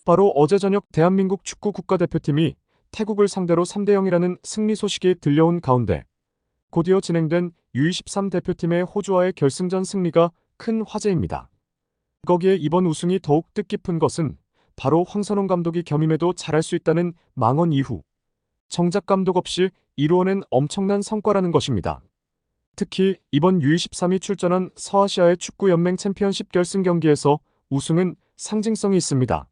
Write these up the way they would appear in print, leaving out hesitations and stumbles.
바로 어제 저녁 대한민국 축구 국가대표팀이 태국을 상대로 3대0이라는 승리 소식이 들려온 가운데 곧이어 진행된 U23 대표팀의 호주와의 결승전 승리가 큰 화제입니다. 거기에 이번 우승이 더욱 뜻깊은 것은 바로 황선홍 감독이 겸임해도 잘할 수 있다는 망언 이후 정작 감독 없이 이루어낸 엄청난 성과라는 것입니다. 특히 이번 U23이 출전한 서아시아의 축구연맹 챔피언십 결승 경기에서 우승은 상징성이 있습니다.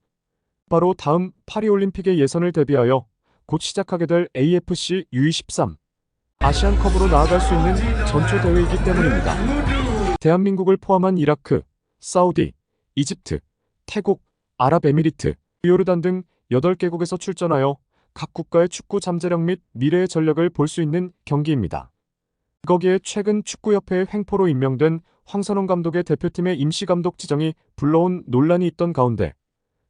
바로 다음 파리올림픽의 예선을 대비하여 곧 시작하게 될 AFC U23 아시안컵으로 나아갈 수 있는 전초 대회이기 때문입니다. 대한민국을 포함한 이라크, 사우디, 이집트, 태국, 아랍에미리트, 요르단 등 8개국에서 출전하여 각 국가의 축구 잠재력 및 미래의 전력을 볼 수 있는 경기입니다. 거기에 최근 축구협회의 횡포로 임명된 황선홍 감독의 대표팀의 임시감독 지정이 불러온 논란이 있던 가운데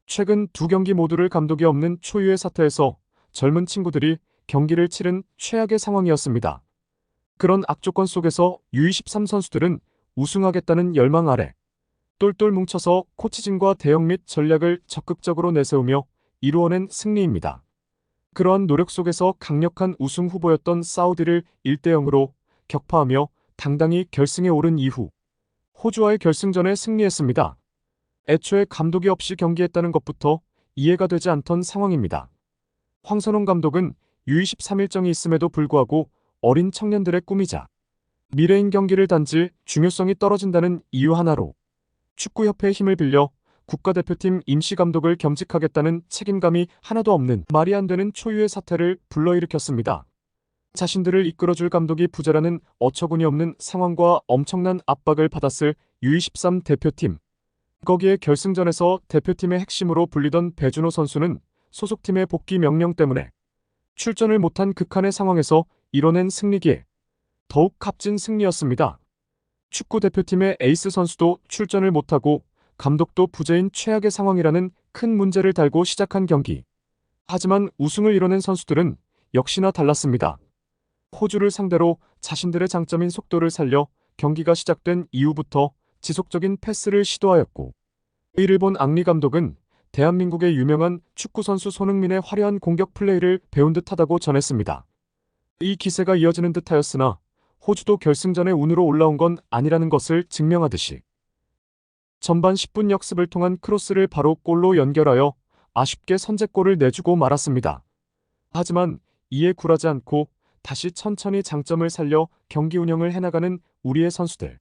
최근 두 경기 모두를 감독이 없는 초유의 사태에서 젊은 친구들이 경기를 치른 최악의 상황이었습니다. 그런 악조건 속에서 U23 선수들은 우승하겠다는 열망 아래 똘똘 뭉쳐서 코치진과 대응 및 전략을 적극적으로 내세우며 이루어낸 승리입니다. 그러한 노력 속에서 강력한 우승 후보였던 사우디를 1대0으로 격파하며 당당히 결승에 오른 이후 호주와의 결승전에 승리했습니다. 애초에 감독이 없이 경기했다는 것부터 이해가 되지 않던 상황입니다. 황선홍 감독은 U23 일정이 있음에도 불구하고 어린 청년들의 꿈이자 미래인 경기를 단지 중요성이 떨어진다는 이유 하나로 축구협회의 힘을 빌려 국가대표팀 임시감독을 겸직하겠다는 책임감이 하나도 없는 말이 안 되는 초유의 사태를 불러일으켰습니다. 자신들을 이끌어줄 감독이 부자라는 어처구니 없는 상황과 엄청난 압박을 받았을 U23 대표팀. 거기에 결승전에서 대표팀의 핵심으로 불리던 배준호 선수는 소속팀의 복귀 명령 때문에 출전을 못한 극한의 상황에서 이뤄낸 승리기에 더욱 값진 승리였습니다. 축구 대표팀의 에이스 선수도 출전을 못하고 감독도 부재인 최악의 상황이라는 큰 문제를 달고 시작한 경기. 하지만 우승을 이뤄낸 선수들은 역시나 달랐습니다. 호주를 상대로 자신들의 장점인 속도를 살려 경기가 시작된 이후부터 지속적인 패스를 시도하였고 이를 본 앙리 감독은 대한민국의 유명한 축구선수 손흥민의 화려한 공격 플레이를 배운 듯하다고 전했습니다. 이 기세가 이어지는 듯하였으나 호주도 결승전에 운으로 올라온 건 아니라는 것을 증명하듯이 전반 10분 역습을 통한 크로스를 바로 골로 연결하여 아쉽게 선제골을 내주고 말았습니다. 하지만 이에 굴하지 않고 다시 천천히 장점을 살려 경기 운영을 해나가는 우리의 선수들.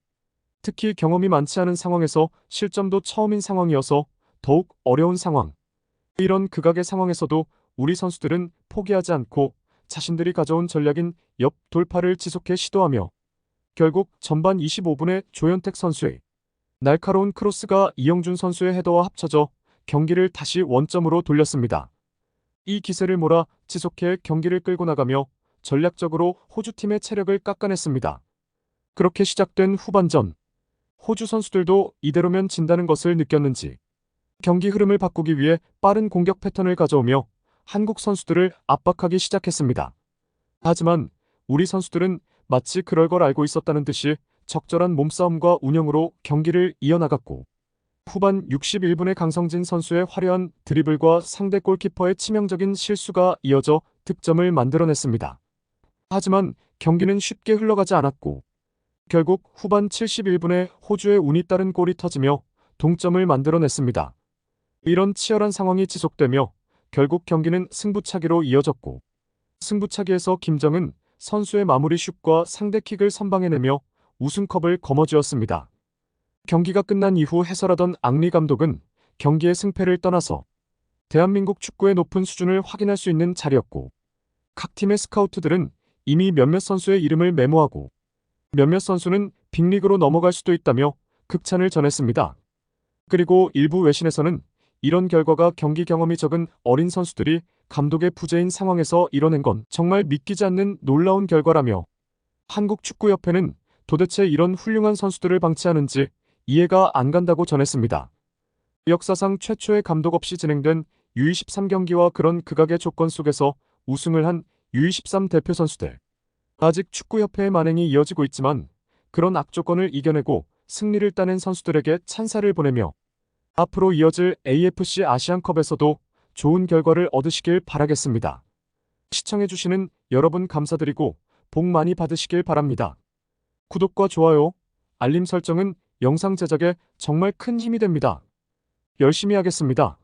특히 경험이 많지 않은 상황에서 실점도 처음인 상황이어서 더욱 어려운 상황. 이런 극악의 상황에서도 우리 선수들은 포기하지 않고 자신들이 가져온 전략인 옆 돌파를 지속해 시도하며 결국 전반 25분에 조현택 선수의 날카로운 크로스가 이영준 선수의 헤더와 합쳐져 경기를 다시 원점으로 돌렸습니다. 이 기세를 몰아 지속해 경기를 끌고 나가며 전략적으로 호주팀의 체력을 깎아냈습니다. 그렇게 시작된 후반전. 호주 선수들도 이대로면 진다는 것을 느꼈는지 경기 흐름을 바꾸기 위해 빠른 공격 패턴을 가져오며 한국 선수들을 압박하기 시작했습니다. 하지만 우리 선수들은 마치 그럴 걸 알고 있었다는 듯이 적절한 몸싸움과 운영으로 경기를 이어나갔고 후반 61분에 강성진 선수의 화려한 드리블과 상대 골키퍼의 치명적인 실수가 이어져 득점을 만들어냈습니다. 하지만 경기는 쉽게 흘러가지 않았고 결국 후반 71분에 호주의 운이 따른 골이 터지며 동점을 만들어냈습니다. 이런 치열한 상황이 지속되며 결국 경기는 승부차기로 이어졌고 승부차기에서 김정은 선수의 마무리 슛과 상대 킥을 선방해내며 우승컵을 거머쥐었습니다. 경기가 끝난 이후 해설하던 앙리 감독은 경기의 승패를 떠나서 대한민국 축구의 높은 수준을 확인할 수 있는 자리였고 각 팀의 스카우트들은 이미 몇몇 선수의 이름을 메모하고 몇몇 선수는 빅리그로 넘어갈 수도 있다며 극찬을 전했습니다. 그리고 일부 외신에서는 이런 결과가 경기 경험이 적은 어린 선수들이 감독의 부재인 상황에서 이뤄낸 건 정말 믿기지 않는 놀라운 결과라며 한국축구협회는 도대체 이런 훌륭한 선수들을 방치하는지 이해가 안 간다고 전했습니다. 역사상 최초의 감독 없이 진행된 U23 경기와 그런 극악의 조건 속에서 우승을 한 U23 대표 선수들. 아직 축구협회의 만행이 이어지고 있지만 그런 악조건을 이겨내고 승리를 따낸 선수들에게 찬사를 보내며 앞으로 이어질 AFC 아시안컵에서도 좋은 결과를 얻으시길 바라겠습니다. 시청해주시는 여러분 감사드리고 복 많이 받으시길 바랍니다. 구독과 좋아요, 알림 설정은 영상 제작에 정말 큰 힘이 됩니다. 열심히 하겠습니다.